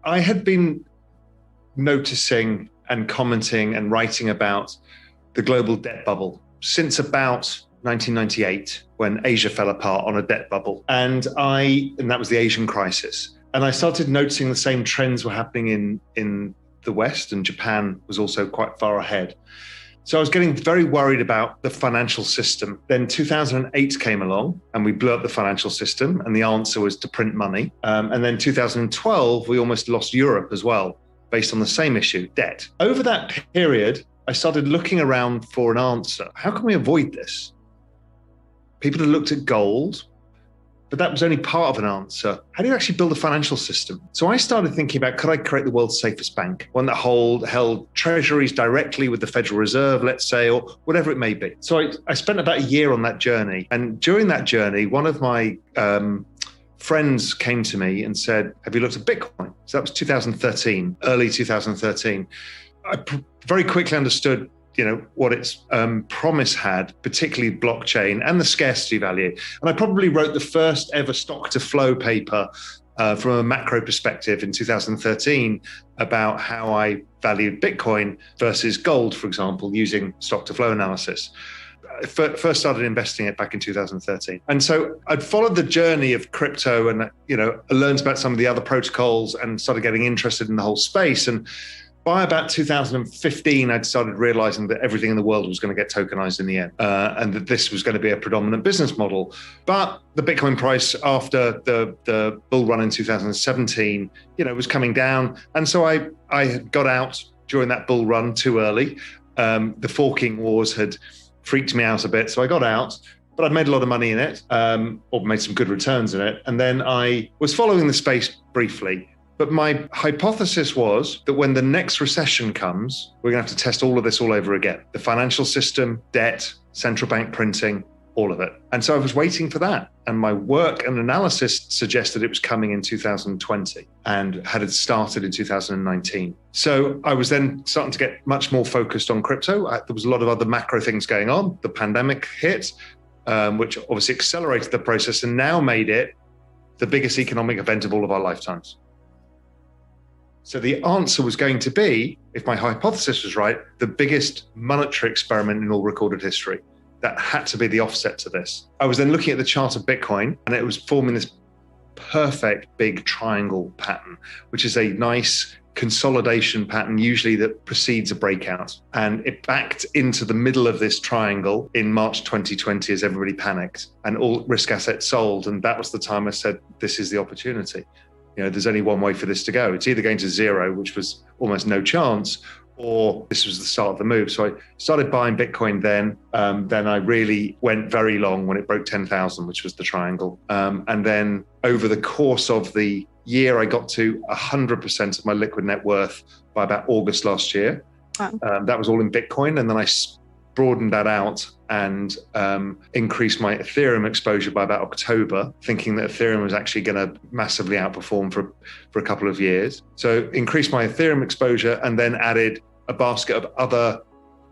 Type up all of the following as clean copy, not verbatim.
I had been noticing and commenting and writing about the global debt bubble since about 1998, when Asia fell apart on a debt bubble. And that was the Asian crisis. And I started noticing the same trends were happening in the West, and Japan was also quite far ahead. So I was getting very worried about the financial system. Then 2008 came along and we blew up the financial system, and the answer was to print money. And then 2012, we almost lost Europe as well, based on the same issue, debt. Over that period, I started looking around for an answer. How can we avoid this? People had looked at gold, but that was only part of an answer. How do you actually build a financial system? So I started thinking about, could I create the world's safest bank? One that held treasuries directly with the Federal Reserve, let's say, or whatever it may be. So I spent about a year on that journey. And during that journey, one of my friends came to me and said, have you looked at Bitcoin? So that was 2013, early 2013. I very quickly understood what its promise had, particularly blockchain and the scarcity value. And I probably wrote the first ever stock to flow paper from a macro perspective in 2013 about how I valued Bitcoin versus gold, for example, using stock to flow analysis. I first started investing it back in 2013. And so I'd followed the journey of crypto and, I learned about some of the other protocols and started getting interested in the whole space. And by about 2015, I'd started realizing that everything in the world was going to get tokenized in the end, and that this was going to be a predominant business model. But the Bitcoin price after the bull run in 2017, was coming down. And so I got out during that bull run too early. The forking wars had freaked me out a bit. So I got out, but I'd made a lot of money in it, or made some good returns in it. And then I was following the space briefly. But my hypothesis was that when the next recession comes, we're going to have to test all of this all over again. The financial system, debt, central bank printing, all of it. And so I was waiting for that. And my work and analysis suggested it was coming in 2020 and had started in 2019. So I was then starting to get much more focused on crypto. There was a lot of other macro things going on. The pandemic hit, which obviously accelerated the process and now made it the biggest economic event of all of our lifetimes. So the answer was going to be, if my hypothesis was right, the biggest monetary experiment in all recorded history. That had to be the offset to this. I was then looking at the chart of Bitcoin, and it was forming this perfect big triangle pattern, which is a nice consolidation pattern, usually that precedes a breakout. And it backed into the middle of this triangle in March 2020 as everybody panicked and all risk assets sold. And that was the time I said, this is the opportunity. There's only one way for this to go. It's either going to zero, which was almost no chance, or this was the start of the move. So I started buying Bitcoin then. Then I really went very long when it broke 10,000, which was the triangle. And then over the course of the year, I got to 100% of my liquid net worth by about August last year. Wow. That was all in Bitcoin. And then I broadened that out and increased my Ethereum exposure by about October, thinking that Ethereum was actually going to massively outperform for a couple of years. So increased my Ethereum exposure and then added a basket of other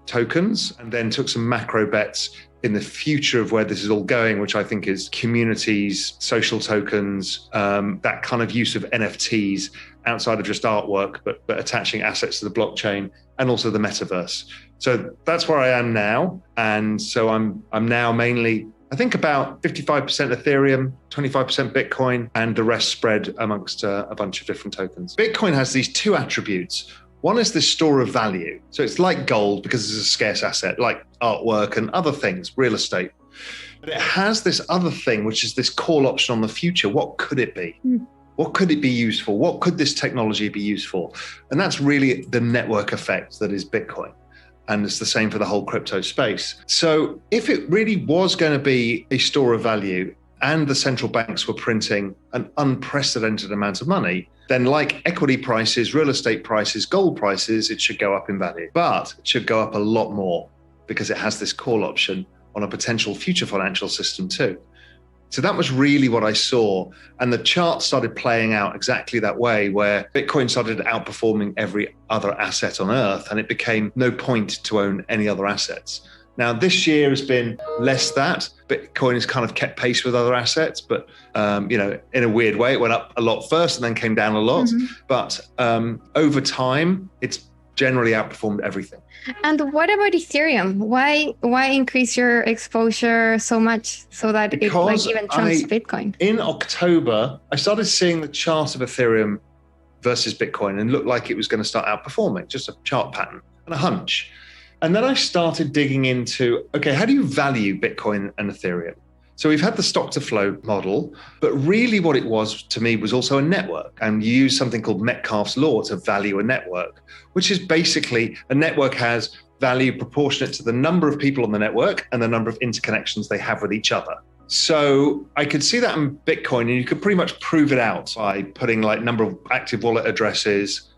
tokens, and then took some macro bets in the future of where this is all going, which I think is communities, social tokens, that kind of use of NFTs outside of just artwork, but attaching assets to the blockchain and also the metaverse. So that's where I am now. And so I'm now mainly, I think about 55% Ethereum, 25% Bitcoin, and the rest spread amongst a bunch of different tokens. Bitcoin has these two attributes. One is this store of value. So it's like gold because it's a scarce asset, like artwork and other things, real estate. But it has this other thing, which is this call option on the future. What could it be? What could it be used for? What could this technology be used for? And that's really the network effect that is Bitcoin. And it's the same for the whole crypto space. So if it really was going to be a store of value and the central banks were printing an unprecedented amount of money, then like equity prices, real estate prices, gold prices, it should go up in value. But it should go up a lot more because it has this call option on a potential future financial system too. So that was really what I saw. And the chart started playing out exactly that way, where Bitcoin started outperforming every other asset on earth, and it became no point to own any other assets. Now, this year has been less that. Bitcoin has kind of kept pace with other assets, but in a weird way, it went up a lot first and then came down a lot. But over time, it's generally outperformed everything. And what about Ethereum? Why increase your exposure so much so that Because it even trumps Bitcoin? In October, I started seeing the chart of Ethereum versus Bitcoin and looked like it was going to start outperforming, just a chart pattern and a hunch. And then I started digging into, okay, how do you value Bitcoin and Ethereum? So we've had the stock to flow model, but really what it was to me was also a network. And you use something called Metcalfe's law to value a network, which is basically a network has value proportionate to the number of people on the network and the number of interconnections they have with each other. So I could see that in Bitcoin, and you could pretty much prove it out by putting like number of active wallet addresses,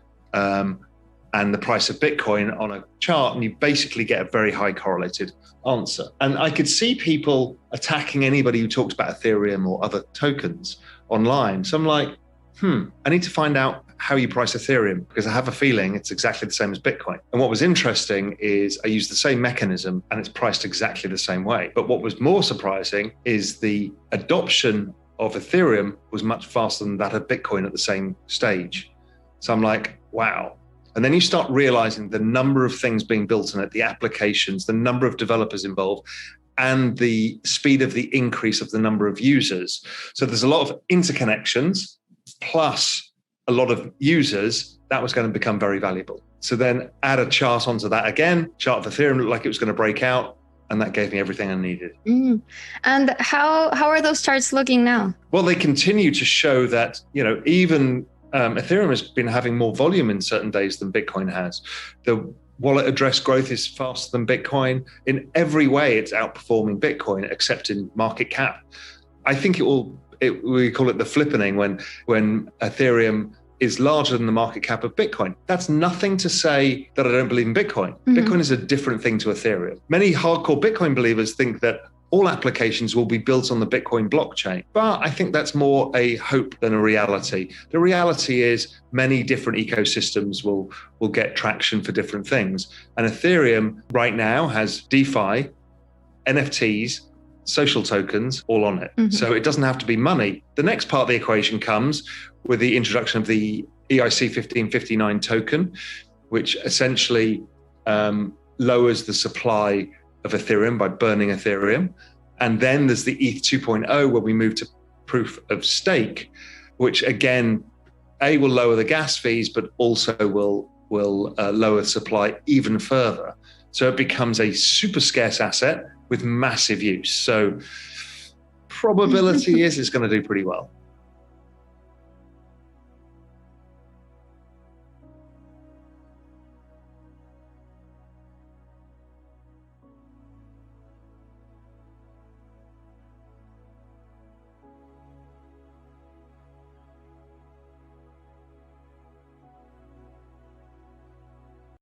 and the price of Bitcoin on a chart, and you basically get a very high correlated answer. And I could see people attacking anybody who talks about Ethereum or other tokens online. So I'm like, I need to find out how you price Ethereum, because I have a feeling it's exactly the same as Bitcoin. And what was interesting is I used the same mechanism and it's priced exactly the same way. But what was more surprising is the adoption of Ethereum was much faster than that of Bitcoin at the same stage. So I'm like, wow. And then you start realizing the number of things being built on it, the applications, the number of developers involved, and the speed of the increase of the number of users. So there's a lot of interconnections plus a lot of users. That was going to become very valuable. So then add a chart onto that again. Chart of Ethereum looked like it was going to break out, and that gave me everything I needed. And how are those charts looking now? Well, they continue to show that, even Ethereum has been having more volume in certain days than Bitcoin has. The wallet address growth is faster than Bitcoin. In every way, it's outperforming Bitcoin, except in market cap. I think we call it the flippening when Ethereum is larger than the market cap of Bitcoin. That's nothing to say that I don't believe in Bitcoin. Bitcoin is a different thing to Ethereum. Many hardcore Bitcoin believers think that all applications will be built on the Bitcoin blockchain. But I think that's more a hope than a reality. The reality is many different ecosystems will get traction for different things. And Ethereum right now has DeFi, NFTs, social tokens all on it. So it doesn't have to be money. The next part of the equation comes with the introduction of the EIC 1559 token, which essentially lowers the supply of Ethereum by burning Ethereum. And then there's the ETH 2.0 where we move to proof of stake, which again, will lower the gas fees, but also will lower supply even further. So it becomes a super scarce asset with massive use. So probability is it's going to do pretty well.